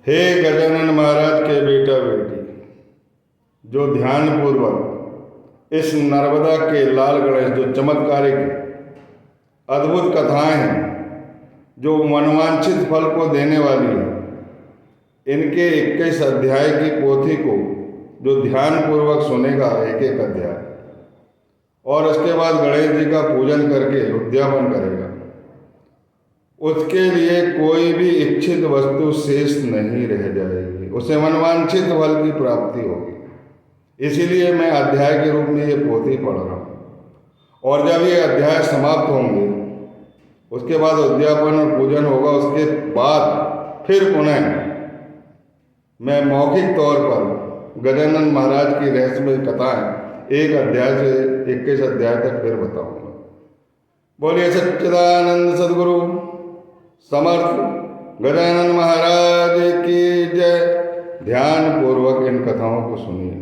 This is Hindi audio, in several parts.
हे गजानन महाराज के बेटा बेटी, जो ध्यानपूर्वक इस नर्मदा के लाल गणेश जो चमत्कारिक अद्भुत कथाएं हैं जो मनवांछित फल को देने वाली है, इनके 21 अध्याय की पोथी को जो ध्यानपूर्वक सुनेगा एक एक अध्याय, और उसके बाद गणेश जी का पूजन करके उद्यापन करेगा, उसके लिए कोई भी इच्छित वस्तु शेष नहीं रह जाएगी, उसे मनवांछित फल की प्राप्ति होगी। इसीलिए मैं अध्याय के रूप में ये पोथी पढ़ रहा हूँ। और जब ये अध्याय समाप्त होंगे, उसके बाद उद्यापन और पूजन होगा। उसके बाद फिर पुनः मैं मौखिक तौर पर गजानन महाराज की रहस्यमय कथाएं एक अध्याय से 21 अध्याय तक फिर बताऊंगा। बोलिए सच्चिदानंद सद्गुरु समर्थ गजानन महाराज की जय। ध्यान पूर्वक इन कथाओं को सुनिए।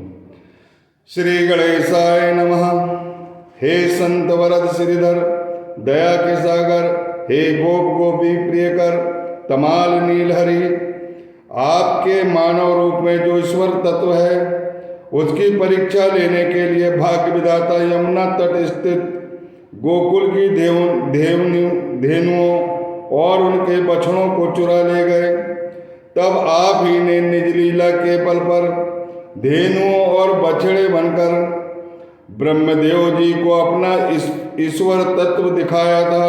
श्री गणेशाय नमः। हे संत वरद श्रीधर, दया के सागर, हे गोप गोपी प्रियकर, तमाल नीलहरि, आपके मानव रूप में जो ईश्वर तत्व है, उसकी परीक्षा लेने के लिए भाग्य विधाता यमुना तट स्थित गोकुल की धेनुओं और उनके बछड़ों को चुरा ले गए। तब आप ही ने निज लीला के बल पर धेनुओं और बछड़े बनकर ब्रह्मदेव जी को अपना ईश्वर तत्व दिखाया था।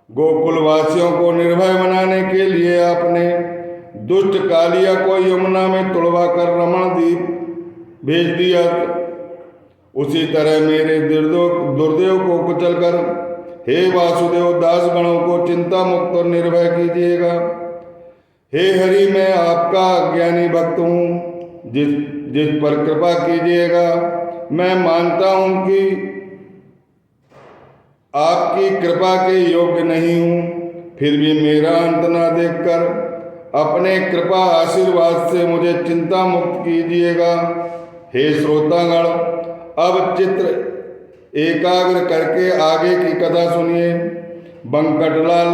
गोकुलवासियों को निर्भय बनाने के लिए आपने दुष्ट कालिया को यमुना में तुड़वा कर रमण द्वीप भेज दिया। उसी तरह मेरे दुर्देव को कुचलकर हे वासुदेव दास गणों को चिंता मुक्त और निर्भय कीजिएगा। हे हरि, मैं आपका ज्ञानी भक्त हूँ, जिस पर कृपा कीजिएगा। मैं मानता हूँ कि आपकी कृपा के योग्य नहीं हूँ, फिर भी मेरा अंत न देखकर अपने कृपा आशीर्वाद से मुझे चिंता मुक्त कीजिएगा। हे श्रोतागण, अब चित्र एकाग्र करके आगे की कथा सुनिए। बंकटलाल,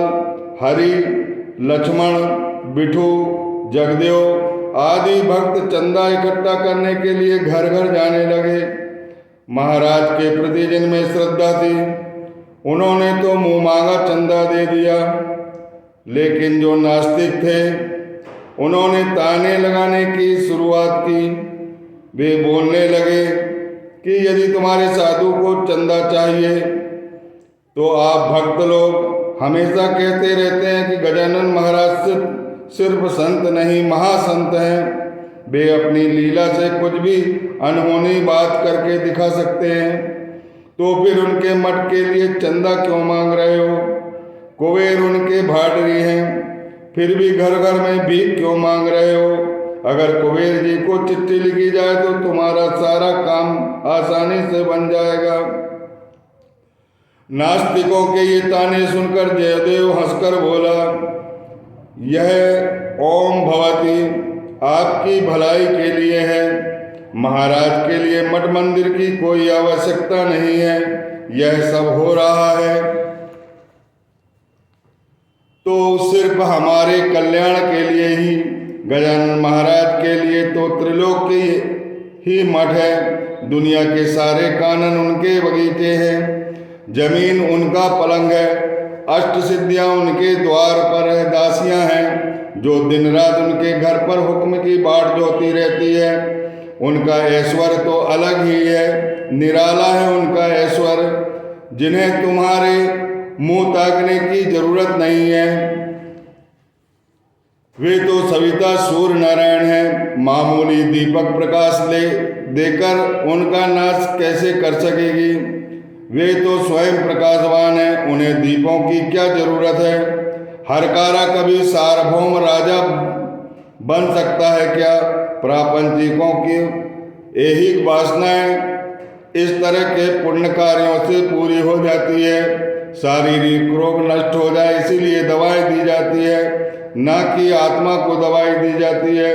हरि, लक्ष्मण, बिठू, जगदेव आदि भक्त चंदा इकट्ठा करने के लिए घर घर जाने लगे। महाराज के प्रति जिनमें श्रद्धा थी, उन्होंने तो मुंह मांगा चंदा दे दिया, लेकिन जो नास्तिक थे, उन्होंने ताने लगाने की शुरुआत की। वे बोलने लगे कि यदि तुम्हारे साधु को चंदा चाहिए तो आप भक्त लोग हमेशा कहते रहते हैं कि गजानन महाराज सिर्फ संत नहीं महासंत हैं। वे अपनी लीला से कुछ भी अनहोनी बात करके दिखा सकते हैं, तो फिर उनके मठ के लिए चंदा क्यों मांग रहे हो? कुबेर उनके भाटरी हैं, फिर भी घर घर में भीख क्यों मांग रहे हो? अगर कुबेर जी को चिट्ठी लिखी जाए तो तुम्हारा सारा काम आसानी से बन जाएगा। नास्तिकों के ये ताने सुनकर जयदेव हंसकर बोला, यह ओम भवती आपकी भलाई के लिए है। महाराज के लिए मठ मंदिर की कोई आवश्यकता नहीं है। यह सब हो रहा है तो सिर्फ हमारे कल्याण के लिए ही। गजानन महाराज के लिए तो त्रिलोक की ही मठ है। दुनिया के सारे कानन उनके बगीचे हैं, जमीन उनका पलंग है, अष्ट सिद्धियां उनके द्वार पर है, दासियां हैं जो दिन रात उनके घर पर हुक्म की बाट जोती रहती है। उनका ऐश्वर्य तो अलग ही है, निराला है उनका ऐश्वर्य, जिन्हें तुम्हारे मुंह ताकने की जरूरत नहीं है। वे तो सविता सूर्य नारायण हैं, मामूली दीपक प्रकाश देकर उनका नाश कैसे कर सकेगी? वे तो स्वयं प्रकाशवान हैं, उन्हें दीपों की क्या जरूरत है? हरकारा कभी सार्वभौम राजा बन सकता है क्या? प्रापंचिकों की ऐहिक वासनाएं इस तरह के पुण्य कार्यों से पूरी हो जाती है। शारीरिक रोग नष्ट हो जाए इसीलिए दवाएं दी जाती है, ना कि आत्मा को दवाई दी जाती है।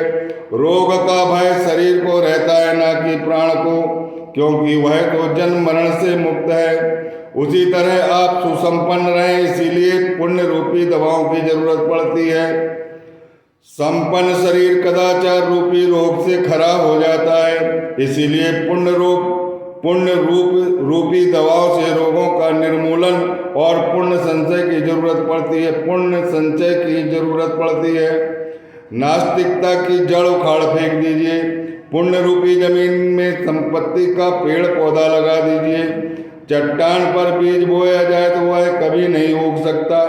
रोग का भय शरीर को रहता है, ना कि प्राण को, क्योंकि वह तो जन्म मरण से मुक्त है। उसी तरह आप सुसंपन्न रहें, इसीलिए पुण्य रूपी दवाओं की जरूरत पड़ती है। संपन्न शरीर कदाचार रूपी रोग से खराब हो जाता है। इसीलिए पुण्य रूपी दवाओं से रोगों का निर्मूलन और पुण्य संचय की जरूरत पड़ती है। नास्तिकता की जड़ उखाड़ फेंक दीजिए। पुण्य रूपी जमीन में संपत्ति का पेड़ पौधा लगा दीजिए। चट्टान पर बीज बोया जाए तो वह कभी नहीं उग सकता।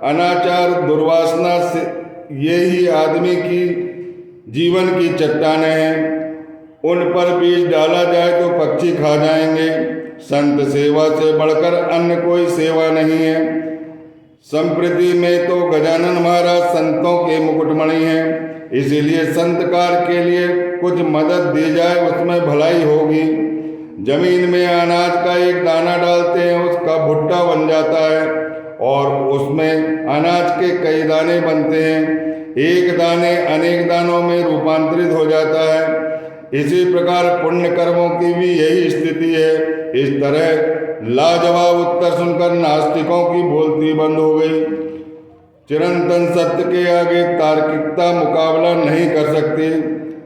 अनाचार दुर्वासना से ये ही आदमी की जीवन की चट्टानें हैं। उन पर बीज डाला जाए तो पक्षी खा जाएंगे। संत सेवा से बढ़कर अन्य कोई सेवा नहीं है। संप्रति में तो गजानन महाराज संतों के मुकुटमणि हैं। इसीलिए संतकार के लिए कुछ मदद दी जाए, उसमें भलाई होगी। जमीन में अनाज का एक दाना डालते हैं, उसका भुट्टा बन जाता है और उसमें अनाज के कई दाने बनते हैं। एक दाने अनेक दानों में रूपांतरित हो जाता है। इसी प्रकार पुण्य कर्मों की भी यही स्थिति है। इस तरह लाजवाब उत्तर सुनकर नास्तिकों की बोलती बंद हो गई। चिरंतन सत्य के आगे तार्किकता मुकाबला नहीं कर सकती।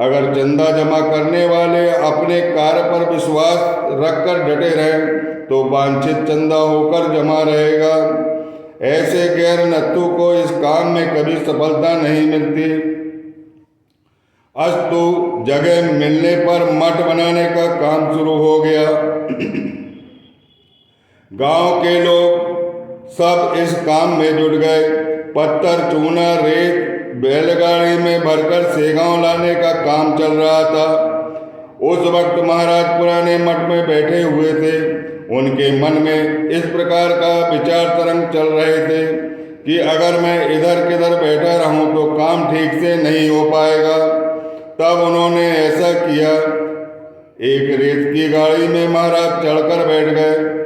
अगर चंदा जमा करने वाले अपने कार्य पर विश्वास रखकर डटे रहें तो वांछित चंदा होकर जमा रहेगा। ऐसे गैर नत्थु को इस काम में कभी सफलता नहीं मिलती। अस्तु जगह मिलने पर मठ बनाने का काम शुरू हो गया। गांव के लोग सब इस काम में जुट गए। पत्थर, चूना, रेत बैलगाड़ी में भरकर सेगांव लाने का काम चल रहा था। उस वक्त महाराज पुराने मठ में बैठे हुए थे। उनके मन में इस प्रकार का विचार तरंग चल रहे थे कि अगर मैं इधर किधर बैठा रहूं तो काम ठीक से नहीं हो पाएगा। तब उन्होंने ऐसा किया, एक रेत की गाड़ी में महाराज चढ़कर बैठ गए।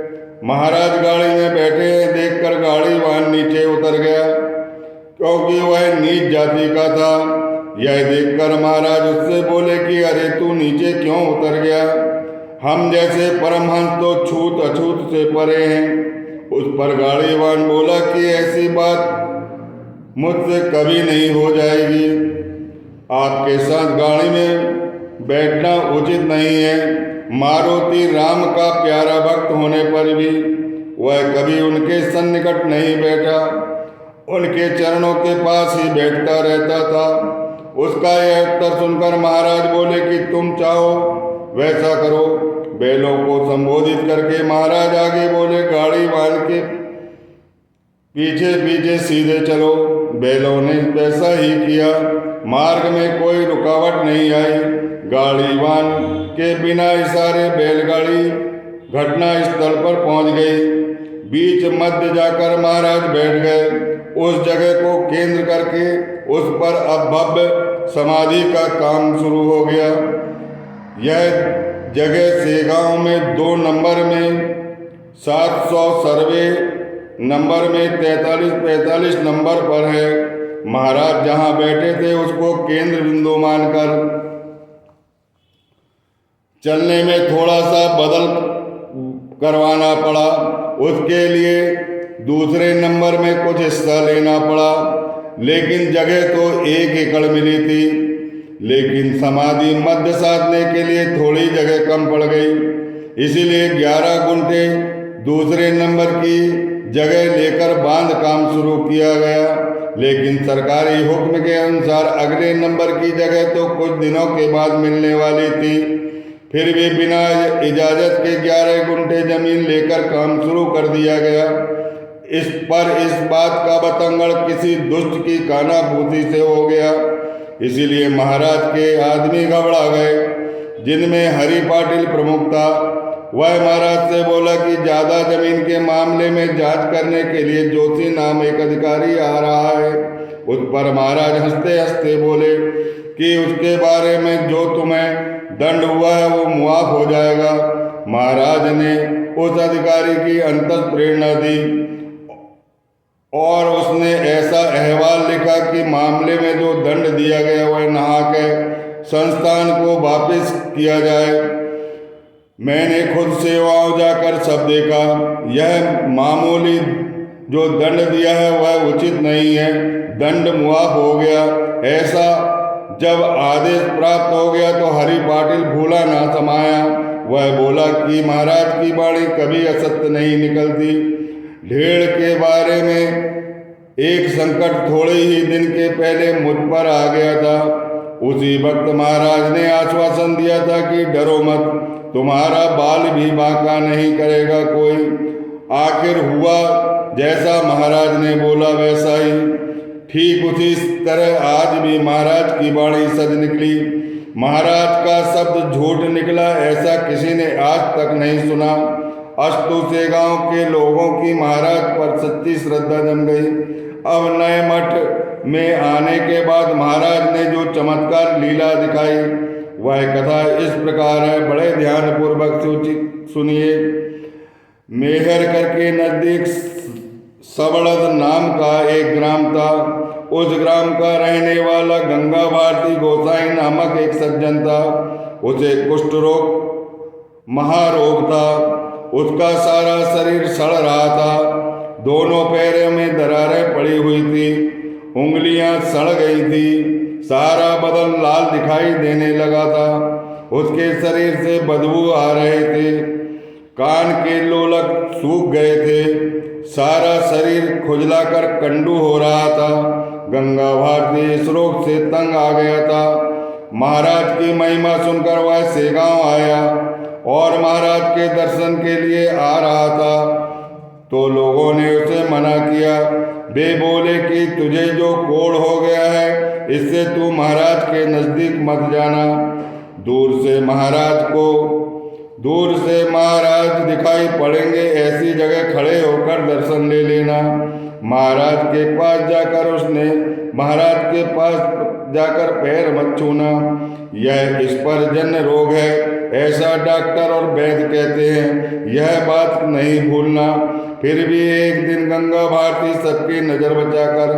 महाराज गाड़ी में बैठे देखकर गाड़ी वाहन नीचे उतर गया, क्योंकि वह नीच जाति का था। यह देखकर महाराज उससे बोले कि अरे तू नीचे क्यों उतर गया? हम जैसे परमहंस तो छूत अछूत से परे हैं। उस पर गाड़ी वाहन बोला कि ऐसी बात मुझसे कभी नहीं हो जाएगी। आपके साथ गाड़ी में बैठना उचित नहीं है। मारुति राम का प्यारा भक्त होने पर भी वह कभी उनके सन्निकट नहीं बैठा, उनके चरणों के पास ही बैठता रहता था। उसका यह उत्तर सुनकर महाराज बोले कि तुम चाहो वैसा करो। बैलों को संबोधित करके महाराज आगे बोले, गाड़ी वाहन के पीछे पीछे सीधे चलो। बैलों ने वैसा ही किया। मार्ग में कोई रुकावट नहीं आई। गाड़ी वाहन के बिना इशारे बैलगाड़ी घटना स्थल पर पहुंच गई। बीच मध्य जाकर महाराज बैठ गए। उस जगह को केंद्र करके उस पर अब भव्य समाधि का काम शुरू हो गया। यह जगह सेगांव में 2 नंबर में 700 सर्वे नंबर में 43-45 नंबर पर है। महाराज जहां बैठे थे उसको केंद्र बिंदु मानकर चलने में थोड़ा सा बदल करवाना पड़ा। उसके लिए दूसरे नंबर में कुछ हिस्सा लेना पड़ा, लेकिन जगह तो 1 एकड़ मिली थी। लेकिन समाधि मध्य साधने के लिए थोड़ी जगह कम पड़ गई। इसीलिए 11 गुंठे दूसरे नंबर की जगह लेकर बांध काम शुरू किया गया। लेकिन सरकारी हुक्म के अनुसार अगले नंबर की जगह तो कुछ दिनों के बाद मिलने वाली थी। फिर भी बिना इजाजत के 11 गुंठे जमीन लेकर काम शुरू कर दिया गया। इस बात का बतंगड़ किसी दुष्ट की कानाफूसी से हो गया। इसीलिए महाराज के आदमी घबरा गए, जिनमें हरि पाटिल प्रमुख था। वह महाराज से बोला कि ज्यादा जमीन के मामले में जांच करने के लिए जोशी नाम एक अधिकारी आ रहा है। उस पर महाराज हंसते हंसते बोले कि उसके बारे में जो तुम्हें दंड हुआ है वो मुआफ हो जाएगा। महाराज ने उस अधिकारी की अंतस प्रेरणा दी और उसने ऐसा अहवाल लिखा कि मामले में जो दंड दिया गया वह नहा के संस्थान को वापस किया जाए। मैंने खुद सेवाओं जाकर सब देखा। यह मामूली जो दंड दिया है वह उचित नहीं है। दंड मुआफ हो गया। ऐसा जब आदेश प्राप्त हो गया तो हरि पाटिल भूला ना समाया। वह बोला कि महाराज की वाणी कभी असत्य नहीं निकलती। ढेड़ के बारे में एक संकट थोड़े ही दिन के पहले मुझ पर आ गया था। उसी वक्त महाराज ने आश्वासन दिया था कि डरो मत, तुम्हारा बाल भी बांका नहीं करेगा कोई। आखिर हुआ जैसा महाराज ने बोला वैसा ही। ठीक उसी तरह आज भी महाराज की वाणी सच निकली। महाराज का शब्द झूठ निकला ऐसा किसी ने आज तक नहीं सुना। अस्तु से गांव के लोगों की महाराज पर सच्ची श्रद्धा जम गई। अब नए मठ में आने के बाद महाराज ने जो चमत्कार लीला दिखाई वह कथा इस प्रकार है, बड़े ध्यान पूर्वक सुनिए। मेहर करके नजदीक सबड़द नाम का एक ग्राम था। उस ग्राम का रहने वाला गंगा भारती गोसाई नामक एक सज्जन था। उसे कुष्ठ रोग महारोग था। उसका सारा शरीर सड़ रहा था। दोनों पैरों में दरारें पड़ी हुई थी, उंगलियां सड़ गई थी, सारा बदन लाल दिखाई देने लगा था। उसके शरीर से बदबू आ रहे थे, कान के लोलक सूख गए थे, सारा शरीर खुजलाकर कंडू हो रहा था। गंगा भारती इस रोग से तंग आ गया था। महाराज की महिमा सुनकर वह सेगांव आया और महाराज के दर्शन के लिए आ रहा था तो लोगों ने उसे मना किया। वे बोले कि तुझे जो कोढ़ हो गया है इससे तू महाराज के नजदीक मत जाना। दूर से महाराज दिखाई पड़ेंगे ऐसी जगह खड़े होकर दर्शन ले लेना। महाराज के पास जाकर पैर मत छूना, यह स्पर्शजन्य रोग है ऐसा डॉक्टर और वैद्य कहते हैं, यह बात नहीं भूलना। फिर भी एक दिन गंगा भारती सबकी नजर बचाकर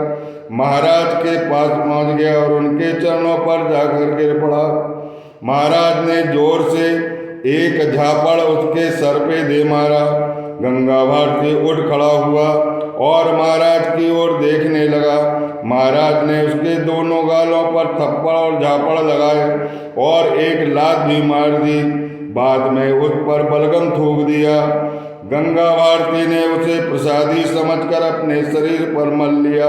महाराज के पास पहुंच गया और उनके चरणों पर जाकर गिर पड़ा। महाराज ने जोर से एक झापड़ उसके सर पे दे मारा। गंगा भारती उठ खड़ा हुआ और महाराज की ओर देखने लगा। महाराज ने उसके दोनों गालों पर थप्पड़ और झापड़ लगाए और एक लात भी मार दी। बाद में उस पर बलगम थूक दिया। गंगा भारती ने उसे प्रसादी समझकर अपने शरीर पर मल लिया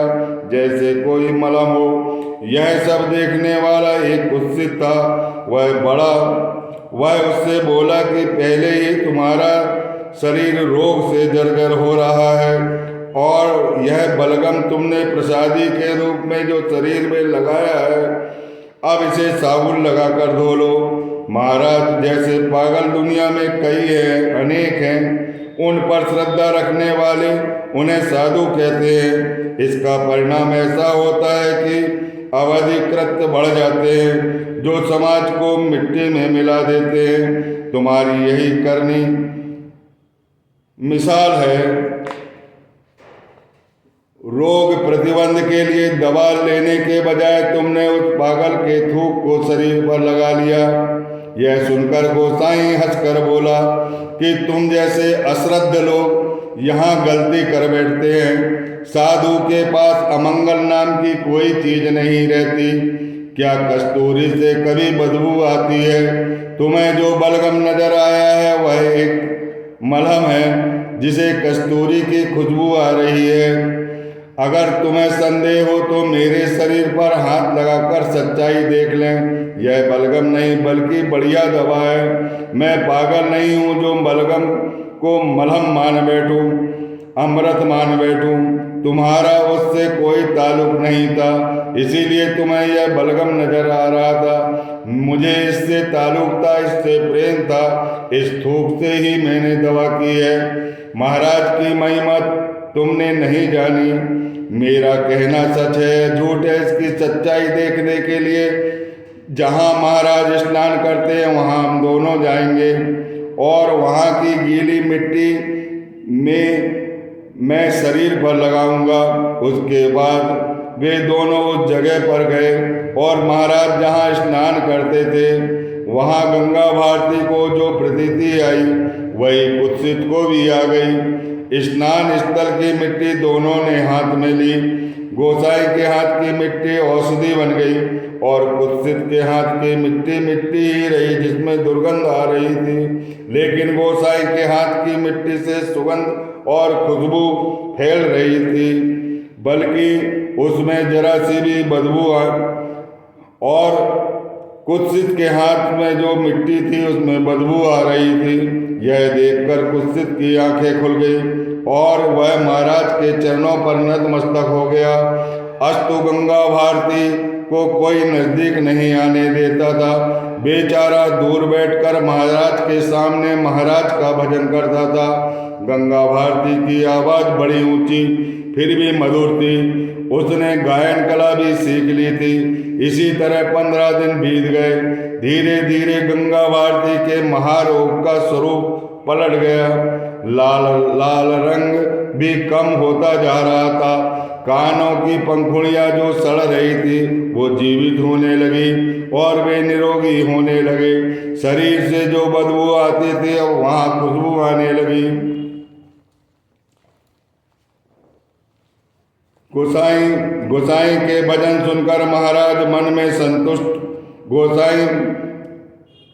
जैसे कोई मलम हो। यह सब देखने वाला एक कुत्सित था। वह उससे बोला कि पहले ही तुम्हारा शरीर रोग से जर्जर हो रहा है और यह बलगम तुमने प्रसादी के रूप में जो शरीर में लगाया है अब इसे साबुन लगाकर धो लो। महाराज जैसे पागल दुनिया में कई हैं, अनेक हैं। उन पर श्रद्धा रखने वाले उन्हें साधु कहते हैं। इसका परिणाम ऐसा होता है कि अवधिकृत बढ़ जाते हैं जो समाज को मिट्टी में मिला देते हैं। तुम्हारी यही करनी मिसाल है। रोग प्रतिबंध के लिए दवा लेने के बजाय तुमने उस पागल के थूक को शरीर पर लगा लिया। यह सुनकर गोसाई हंसकर बोला कि तुम जैसे अश्रद्ध लोग यहाँ गलती कर बैठते हैं। साधु के पास अमंगल नाम की कोई चीज नहीं रहती। क्या कस्तूरी से कभी बदबू आती है? तुम्हें जो बलगम नजर आया है वह एक मलहम है जिसे कस्तूरी की खुशबू आ रही है। अगर तुम्हें संदेह हो तो मेरे शरीर पर हाथ लगाकर सच्चाई देख लें। यह बलगम नहीं बल्कि बढ़िया दवा है। मैं पागल नहीं हूँ जो बलगम को मलहम मान बैठूं, अमृत मान बैठूं। तुम्हारा उससे कोई ताल्लुक नहीं था, इसीलिए तुम्हें यह बलगम नजर आ रहा था। मुझे इससे ताल्लुक था, इससे प्रेम था। इस थूक से ही मैंने दवा की है। महाराज की महिमा तुमने नहीं जानी। मेरा कहना सच है झूठ है, इसकी सच्चाई देखने के लिए जहाँ महाराज स्नान करते हैं वहाँ हम दोनों जाएंगे और वहाँ की गीली मिट्टी में मैं शरीर पर लगाऊंगा। उसके बाद वे दोनों उस जगह पर गए और महाराज जहाँ स्नान करते थे वहाँ गंगा भारती को जो प्रतीति आई वही कुत्सित को भी आ गई। स्नान स्थल की मिट्टी दोनों ने हाथ में ली। गोसाई के हाथ की मिट्टी औषधि बन गई और कुत्सित के हाथ की मिट्टी मिट्टी ही रही जिसमें दुर्गंध आ रही थी। लेकिन गोसाई के हाथ की मिट्टी से सुगंध और खुशबू फैल रही थी, बल्कि उसमें जरा सी भी बदबू और कुत्सित के हाथ में जो मिट्टी थी उसमें बदबू आ रही थी। यह देखकर कुत्सित की आंखें खुल गई और वह महाराज के चरणों पर नतमस्तक हो गया। अस्तु गंगा भारती को कोई नजदीक नहीं आने देता था। बेचारा दूर बैठकर महाराज के सामने महाराज का भजन करता था। गंगा भारती की आवाज बड़ी ऊंची फिर भी मधुर थी। उसने गायन कला भी सीख ली थी। इसी तरह 15 दिन बीत गए। धीरे धीरे गंगा भारती के महारोग का स्वरूप पलट गया। लाल लाल रंग भी कम होता जा रहा था। कानों की पंखुड़ियां जो सड़ रही थी वो जीवित होने लगी और वे निरोगी होने लगे। शरीर से जो बदबू आती थी अब वहां खुशबू आने लगी। गोसाई के भजन सुनकर महाराज मन में संतुष्ट गोसाई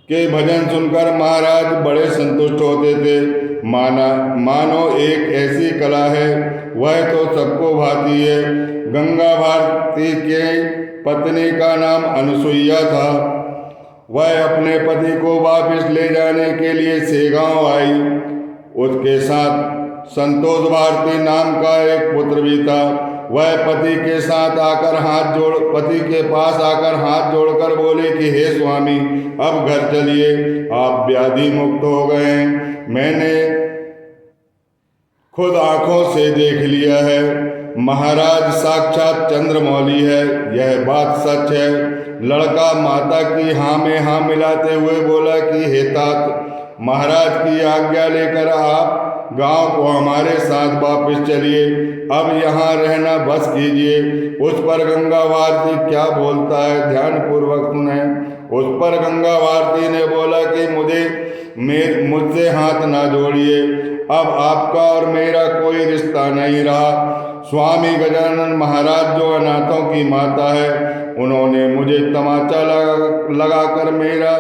के भजन सुनकर महाराज बड़े संतुष्ट होते थे। मानो एक ऐसी कला है वह तो सबको भाती है। गंगा भारती के पत्नी का नाम अनुसुईया था। वह अपने पति को वापस ले जाने के लिए सेगांव आई। उसके साथ संतोष भारती नाम का एक पुत्र भी था। वह पति के पास आकर हाथ जोड़कर बोले कि हे स्वामी, अब घर चलिए, आप व्याधि मुक्त हो गए हैं। मैंने खुद आंखों से देख लिया है। महाराज साक्षात चंद्रमौली है, यह बात सच है। लड़का माता की हाँ में हाँ मिलाते हुए बोला कि हे तात, महाराज की आज्ञा लेकर आप गांव को हमारे साथ वापस चलिए। अब यहाँ रहना बस कीजिए। उस पर गंगा भारती क्या बोलता है ध्यान पूर्वक सुने। उस पर गंगा भारती ने बोला कि मुझसे हाथ ना जोड़िए, अब आपका और मेरा कोई रिश्ता नहीं रहा। स्वामी गजानन महाराज जो अनाथों की माता है, उन्होंने मुझे तमाचा लगाकर मेरा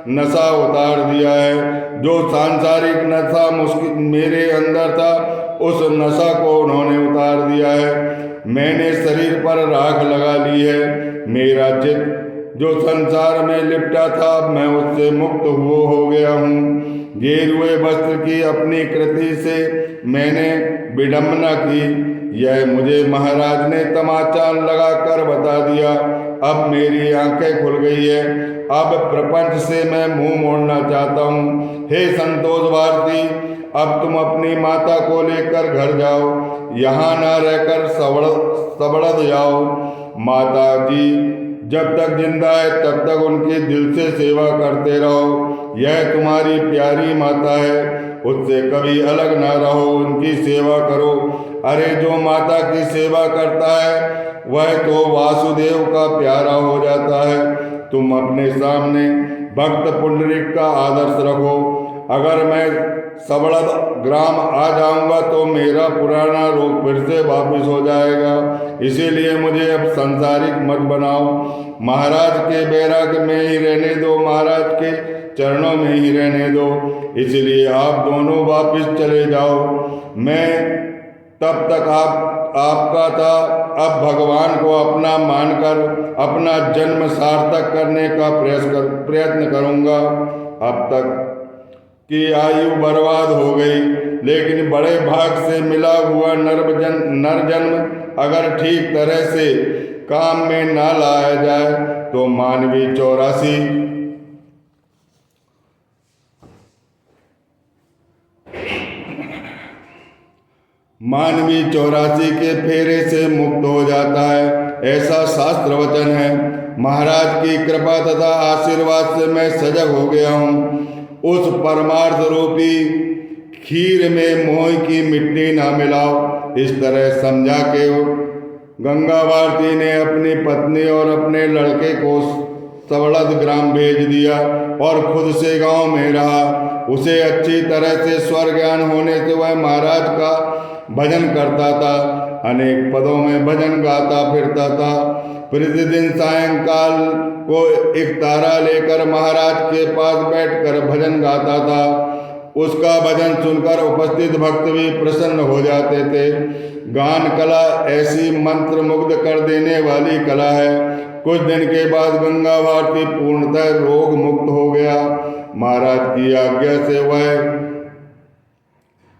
नशा उतार दिया है। जो सांसारिक नशा मेरे अंदर था उस नशा को उन्होंने उतार दिया है। मैंने शरीर पर राख लगा ली है। मेरा चित्त जो संसार में लिपटा था मैं उससे मुक्त हो गया हूँ। गेरुए वस्त्र की अपनी कृति से मैंने विडंबना की, यह मुझे महाराज ने तमाचा लगाकर बता दिया। अब मेरी आंखें खुल गई है। अब प्रपंच से मैं मुंह मोड़ना चाहता हूँ। हे संतोष भारती, अब तुम अपनी माता को लेकर घर जाओ, यहाँ ना रहकर सबड़द जाओ। माता जी जब तक जिंदा है तब तक उनकी दिल से सेवा करते रहो। यह तुम्हारी प्यारी माता है, उससे कभी अलग ना रहो, उनकी सेवा करो। अरे जो माता की सेवा करता है वह तो वासुदेव का प्यारा हो जाता है। तुम अपने सामने भक्त पुंडरीक का आदर्श रखो। अगर मैं सबड़द ग्राम आ जाऊंगा तो मेरा पुराना रोग फिर से वापस हो जाएगा। इसीलिए मुझे अब संसारिक मत बनाओ। महाराज के बैराग में ही रहने दो, महाराज के चरणों में ही रहने दो। इसलिए आप दोनों वापस चले जाओ। मैं तब तक आपका था, अब भगवान को अपना मानकर अपना जन्म सार्थक करने का प्रयत्न करूंगा। अब तक की आयु बर्बाद हो गई, लेकिन बड़े भाग से मिला हुआ नर जन्म अगर ठीक तरह से काम में ना लाया जाए तो मानवी 84 के फेरे से मुक्त हो जाता है, ऐसा शास्त्र वचन है। महाराज की कृपा तथा आशीर्वाद से मैं सजग हो गया हूँ। उस परमार्थ रूपी खीर में मोह की मिट्टी ना मिलाओ। इस तरह समझा के गंगा भारती ने अपनी पत्नी और अपने लड़के को सबड़द ग्राम भेज दिया और खुद से गांव में रहा। उसे अच्छी तरह से स्वर ज्ञान होने से वह महाराज का भजन करता था। अनेक पदों में भजन गाता फिरता था। प्रतिदिन सायंकाल को एक तारा लेकर महाराज के पास बैठकर भजन गाता था। उसका भजन सुनकर उपस्थित भक्त भी प्रसन्न हो जाते थे। गान कला ऐसी मंत्र मुग्ध कर देने वाली कला है। कुछ दिन के बाद गंगा भारती पूर्णतः रोग मुक्त हो गया। महाराज की आज्ञा से वह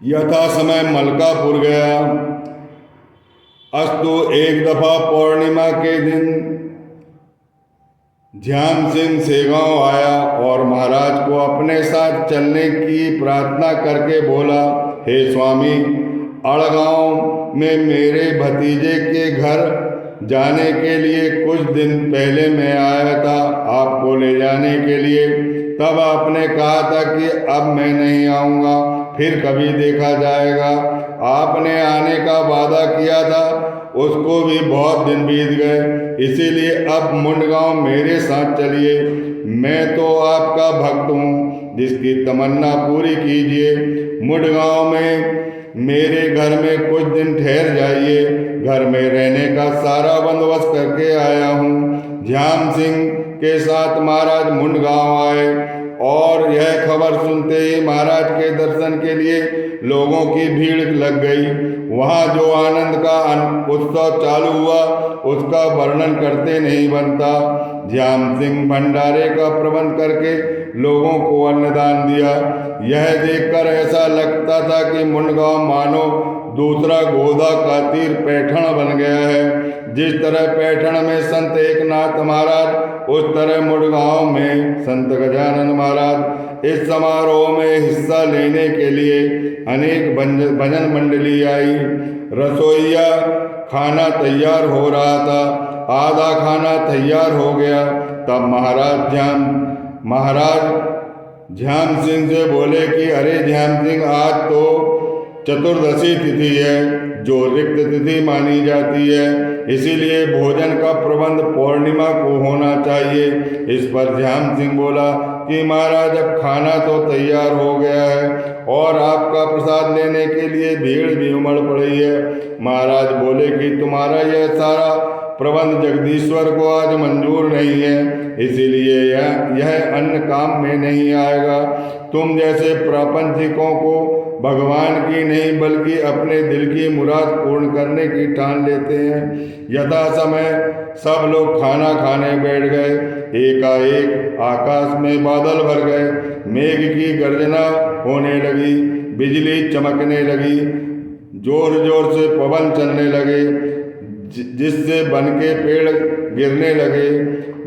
यथा समय मलकापुर गया। अस्तु एक दफा पूर्णिमा के दिन ध्यान सिंह सेगांव आया और महाराज को अपने साथ चलने की प्रार्थना करके बोला, हे स्वामी, अड़गांव में मेरे भतीजे के घर जाने के लिए कुछ दिन पहले मैं आया था आपको ले जाने के लिए। तब आपने कहा था कि अब मैं नहीं आऊँगा, फिर कभी देखा जाएगा। आपने आने का वादा किया था, उसको भी बहुत दिन बीत गए। इसीलिए अब मुंडगांव मेरे साथ चलिए। मैं तो आपका भक्त हूँ, जिसकी तमन्ना पूरी कीजिए। मुंडगांव में मेरे घर में कुछ दिन ठहर जाइए। घर में रहने का सारा बंदोबस्त करके आया हूँ। ध्यान सिंह के साथ महाराज मुंडगांव आए और यह खबर सुनते ही महाराज के दर्शन के लिए लोगों की भीड़ लग गई। वहाँ जो आनंद का उत्सव चालू हुआ उसका वर्णन करते नहीं बनता। ध्यान सिंह भंडारे का प्रबंध करके लोगों को अन्नदान दिया। यह देखकर ऐसा लगता था कि मुंडगांव मानो दूसरा गोदा का तीर पैठण बन गया है। जिस तरह पैठण में संत एकनाथ महाराज, उस तरह मुंडगांव में संत गजानन महाराज। इस समारोह में हिस्सा लेने के लिए अनेक भजन मंडली आई। रसोइया खाना तैयार हो रहा था। आधा खाना तैयार हो गया। तब महाराज ध्यान सिंह से बोले कि अरे ध्यान सिंह, आज तो चतुर्दशी तिथि है, जो रिक्त तिथि मानी जाती है। इसीलिए भोजन का प्रबंध पूर्णिमा को होना चाहिए। इस पर ध्यान सिंह बोला कि महाराज, अब खाना तो तैयार हो गया है और आपका प्रसाद लेने के लिए भीड़ भी उमड़ पड़ी है। महाराज बोले कि तुम्हारा यह सारा प्रबंध जगदीश्वर को आज मंजूर नहीं है, इसीलिए यह अन्न काम में नहीं आएगा। तुम जैसे प्रापंचिकों को भगवान की नहीं बल्कि अपने दिल की मुराद पूर्ण करने की ठान लेते हैं। यथा समय सब लोग खाना खाने बैठ गए। एकाएक आकाश में बादल भर गए। मेघ की गर्जना होने लगी, बिजली चमकने लगी, जोर जोर से पवन चलने लगे, जिससे वन के पेड़ गिरने लगे।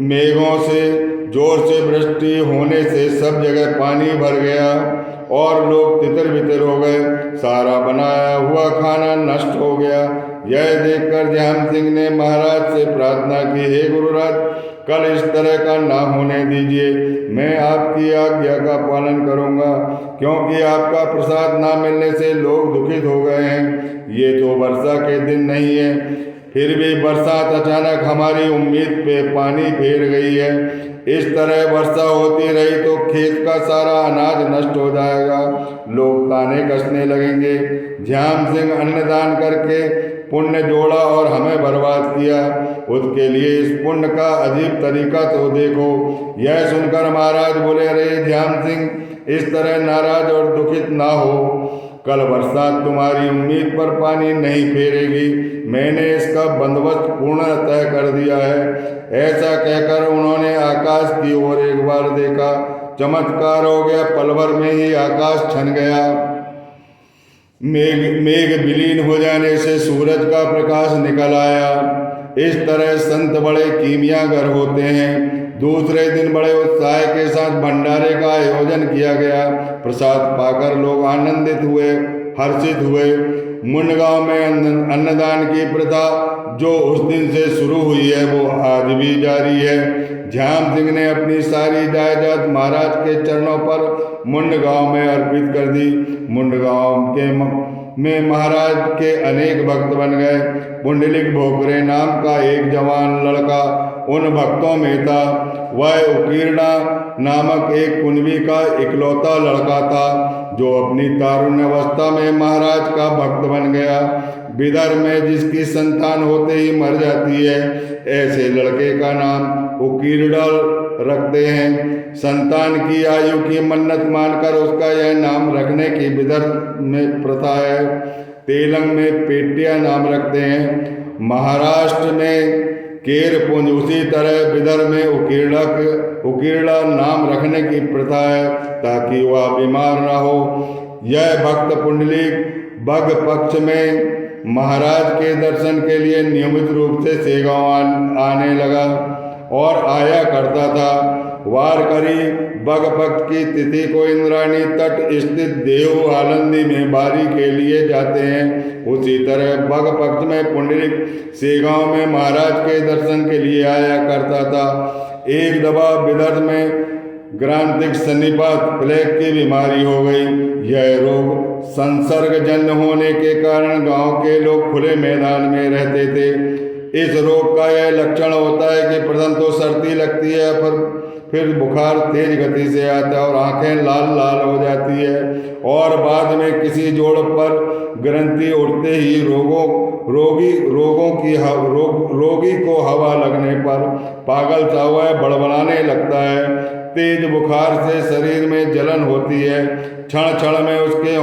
मेघों से जोर से वृष्टि होने से सब जगह पानी भर गया और लोग तितर बितर हो गए। सारा बनाया हुआ खाना नष्ट हो गया। यह देखकर ध्यान सिंह ने महाराज से प्रार्थना की, हे गुरुराज, कल इस तरह का ना होने दीजिए। मैं आपकी आज्ञा का पालन करूंगा, क्योंकि आपका प्रसाद ना मिलने से लोग दुखित हो गए हैं। ये तो वर्षा के दिन नहीं है, फिर भी बरसात अचानक हमारी उम्मीद पे पानी फेर गई है। इस तरह वर्षा होती रही तो खेत का सारा अनाज नष्ट हो जाएगा, लोग ताने कसने लगेंगे। ध्यान सिंह अन्नदान करके पुण्य जोड़ा और हमें बर्बाद किया। उसके लिए इस पुण्य का अजीब तरीका तो देखो। यह सुनकर महाराज बोले, अरे ध्यान सिंह, इस तरह नाराज और दुखित ना हो। कल बरसात तुम्हारी उम्मीद पर पानी नहीं फेरेगी। मैंने इसका बंदोबस्त पूर्ण तय कर दिया है। ऐसा कहकर उन्होंने आकाश की ओर एक बार देखा। चमत्कार हो गया, पल भर में ही आकाश छन गया। मेघ विलीन हो जाने से सूरज का प्रकाश निकल आया। इस तरह संत बड़े कीमियागर होते हैं। दूसरे दिन बड़े उत्साह के साथ भंडारे का आयोजन किया गया। प्रसाद पाकर लोग आनंदित हुए, हर्षित हुए। मुंडगांव में अन्नदान की प्रथा जो उस दिन से शुरू हुई है वो आज भी जारी है। ध्यान सिंह ने अपनी सारी जायदाद महाराज के चरणों पर मुंडगांव में अर्पित कर दी। मुंडगांव में महाराज के अनेक भक्त बन गए। पुंडलिक भोकरे नाम का एक जवान लड़का उन भक्तों में था। वह उकीर्णा नामक एक कुंभी का इकलौता लड़का था, जो अपनी तारुण्यावस्था में महाराज का भक्त बन गया। विदर्भ में जिसकी संतान होते ही मर जाती है, ऐसे लड़के का नाम उकीरडल रखते हैं। संतान की आयु की मन्नत मानकर उसका यह नाम रखने की विदर्भ में प्रथा है। तेलंग में पेटिया नाम रखते हैं। महाराष्ट्र में केरपुंज, उसी तरह विदर्भ में उकीरड़ा नाम रखने की प्रथा है ताकि वह बीमार न हो। यह भक्त पुंडलिक बग पक्ष में महाराज के दर्शन के लिए नियमित रूप से सेगांव आने लगा और आया करता था। वारकरी बग पक्ष की तिथि को इंद्राणी तट स्थित देव आलंदी में बारी के लिए जाते हैं। उसी तरह बग पक्ष में पुंडलिक सेगांव में महाराज के दर्शन के लिए आया करता था। एक दफा विदर्भ में ग्रांतिक सन्निपात प्लेग की बीमारी हो गई। यह रोग संसर्गजन्य होने के कारण गांव के लोग खुले मैदान में रहते थे। इस रोग का यह लक्षण होता है कि प्रथम तो सर्दी लगती है, पर फिर बुखार तेज गति से आता है और आंखें लाल लाल हो जाती है, और बाद में किसी जोड़ पर ग्रंथि उठते ही रोगी को हवा लगने पर पागल सा हुआ बड़बड़ाने लगता है। तेज बुखार से शरीर में जलन होती है, क्षण क्षण में उसके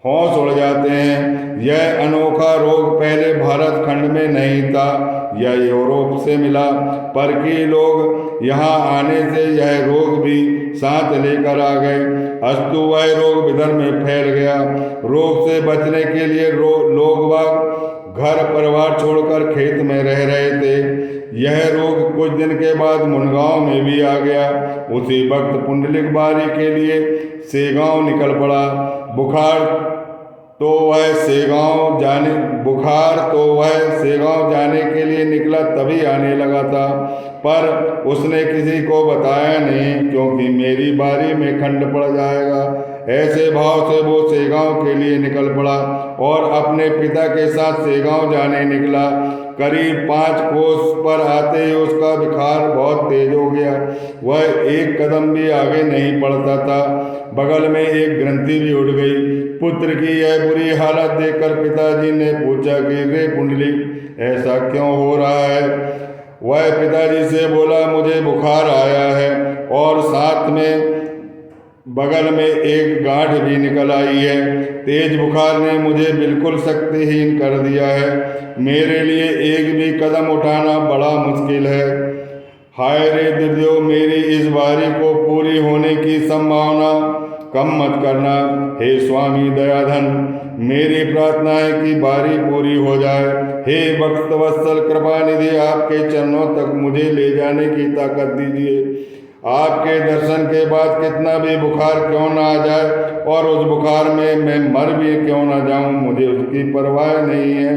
होश उड़ जाते हैं। यह अनोखा रोग पहले भारत खंड में नहीं था, यह यूरोप से मिला। परकी लोग यहाँ आने से यह रोग भी साथ लेकर आ गए। अस्तु वह रोग विदर्भ में फैल गया। रोग से बचने के लिए लोग बाग घर परिवार छोड़कर खेत में रह रहे थे। यह रोग कुछ दिन के बाद मुनगांव में भी आ गया। उसी वक्त पुंडलिक बारी के लिए सेगांव निकल पड़ा। बुखार तो वह सेगांव जाने के लिए निकला तभी आने लगा था, पर उसने किसी को बताया नहीं, क्योंकि मेरी बारी में खंड पड़ जाएगा। ऐसे भाव से वो सेगांव के लिए निकल पड़ा और अपने पिता के साथ सेगांव जाने निकला। करीब 5 कोस पर आते ही उसका बुखार बहुत तेज हो गया। वह एक कदम भी आगे नहीं बढ़ता था। बगल में एक ग्रंथि भी उड़ गई। पुत्र की यह बुरी हालत देखकर पिताजी ने पूछा कि रे पुंडलिक, ऐसा क्यों हो रहा है? वह पिताजी से बोला, मुझे बुखार आया है और साथ में बगल में एक गांठ भी निकल आई है। तेज बुखार ने मुझे बिल्कुल शक्तिहीन कर दिया है। मेरे लिए एक भी कदम उठाना बड़ा मुश्किल है। हाय रे दुर्देव, मेरी इस बारी को पूरी होने की संभावना कम मत करना। हे स्वामी दयाधन, मेरी प्रार्थना है कि बारी पूरी हो जाए। हे भक्तवत्सल कृपा निधि, आपके चरणों तक मुझे ले जाने की ताकत दीजिए। आपके दर्शन के बाद कितना भी बुखार क्यों ना आ जाए और उस बुखार में मैं मर भी क्यों ना जाऊं, मुझे उसकी परवाह नहीं है।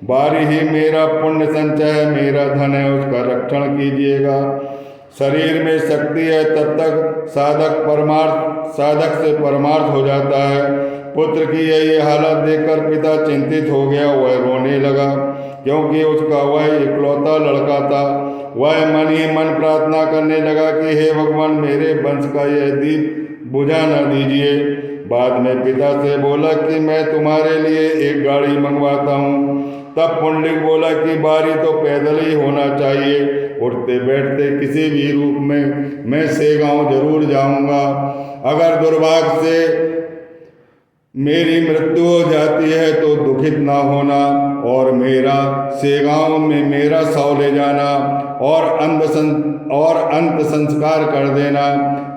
बारी ही मेरा पुण्य संचय है, मेरा धन है, उसका रक्षण कीजिएगा। शरीर में शक्ति है तब तक साधक से परमार्थ हो जाता है। पुत्र की यही हालत देखकर पिता चिंतित हो गया। वह रोने लगा, क्योंकि उसका वह इकलौता लड़का था। वह मन ही मन प्रार्थना करने लगा कि हे भगवान, मेरे वंश का यह दीप बुझा न दीजिए। बाद में पिता से बोला कि मैं तुम्हारे लिए एक गाड़ी मंगवाता हूँ। तब पुंडलिक बोला कि बारी तो पैदल ही होना चाहिए। उठते बैठते किसी भी रूप में मैं सेगांव जरूर जाऊंगा। अगर दुर्भाग्य से मेरी मृत्यु हो जाती है तो दुखित ना होना और मेरा सेगांव में मेरा शव ले जाना और अंत संस्कार कर देना।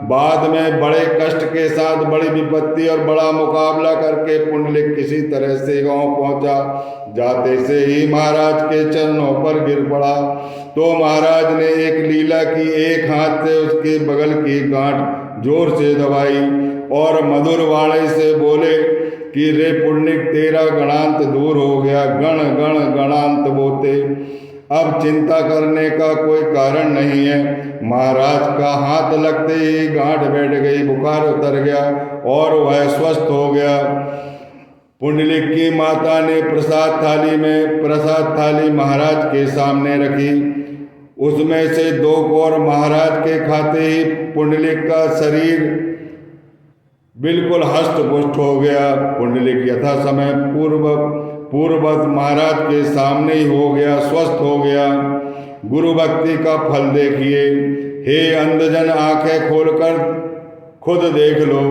बाद में बड़े कष्ट के साथ बड़ी विपत्ति और बड़ा मुकाबला करके पुंडलिक किसी तरह सेगांव पहुंचा। जाते से ही महाराज के चरणों पर गिर पड़ा तो महाराज ने एक लीला की। एक हाथ से उसके बगल की गांठ जोर से दबाई और मधुर वाणी से बोले कि रे पुंडलिक, तेरा गणांत दूर हो गया। गण गण गणांत बोते, अब चिंता करने का कोई कारण नहीं है। महाराज का हाथ लगते ही गांठ बैठ गई, बुखार उतर गया और वह स्वस्थ हो गया। पुंडलिक की माता ने प्रसाद थाली महाराज के सामने रखी। उसमें से 2 कौर महाराज के खाते ही पुंडलिक का शरीर बिल्कुल हष्ट पुष्ट हो गया। पुंडलिक यथा समय पूर्ववत महाराज के सामने ही हो गया, स्वस्थ हो गया। गुरु भक्ति का फल देखिए। हे अंधजन, आंखें खोलकर खुद देख लो।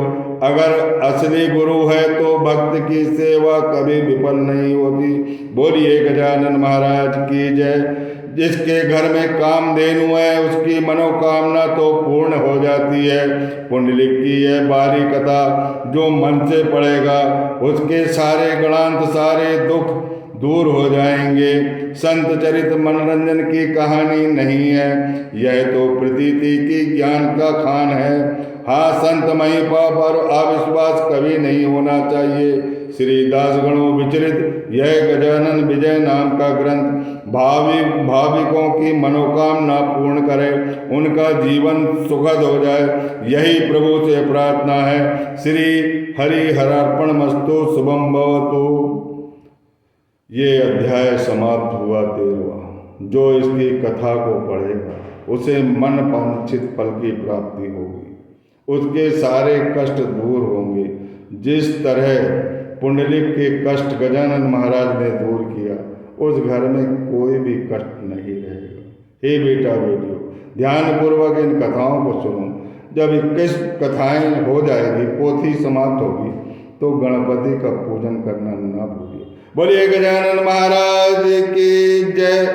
अगर असली गुरु है तो भक्त की सेवा कभी विफल नहीं होती। बोलिए गजानन महाराज की जय। जिसके घर में कामधेनु है उसकी मनोकामना तो पूर्ण हो जाती है। पुंडलिक की यह बारी कथा जो मन से पढ़ेगा उसके सारे गणांत, सारे दुख दूर हो जाएंगे। संत चरित मनोरंजन की कहानी नहीं है, यह तो प्रतीति की ज्ञान का खान है। हाँ, संत महिपा पर अविश्वास कभी नहीं होना चाहिए। श्री दासगणों विचरित यह गजानन विजय नाम का ग्रंथ भाविकों की मनोकामना पूर्ण करे, उनका जीवन सुखद हो जाए, यही प्रभु से प्रार्थना है। श्री हरि हरार्पणमस्तु। शुभम भवतु। ये अध्याय समाप्त हुआ 13वां। जो इसकी कथा को पढ़ेगा उसे मन वांछित फल की प्राप्ति होगी, उसके सारे कष्ट दूर होंगे। जिस तरह पुंडलिक के कष्ट गजानन महाराज ने दूर किया, उस घर में कोई भी कष्ट नहीं रहेगा। हे बेटा बेटियों, ध्यानपूर्वक इन कथाओं को सुनो। जब 21 कथाएं हो जाएगी, पोथी समाप्त होगी, तो गणपति का पूजन करना न भूलिए। बोलिए गजानन महाराज की जय।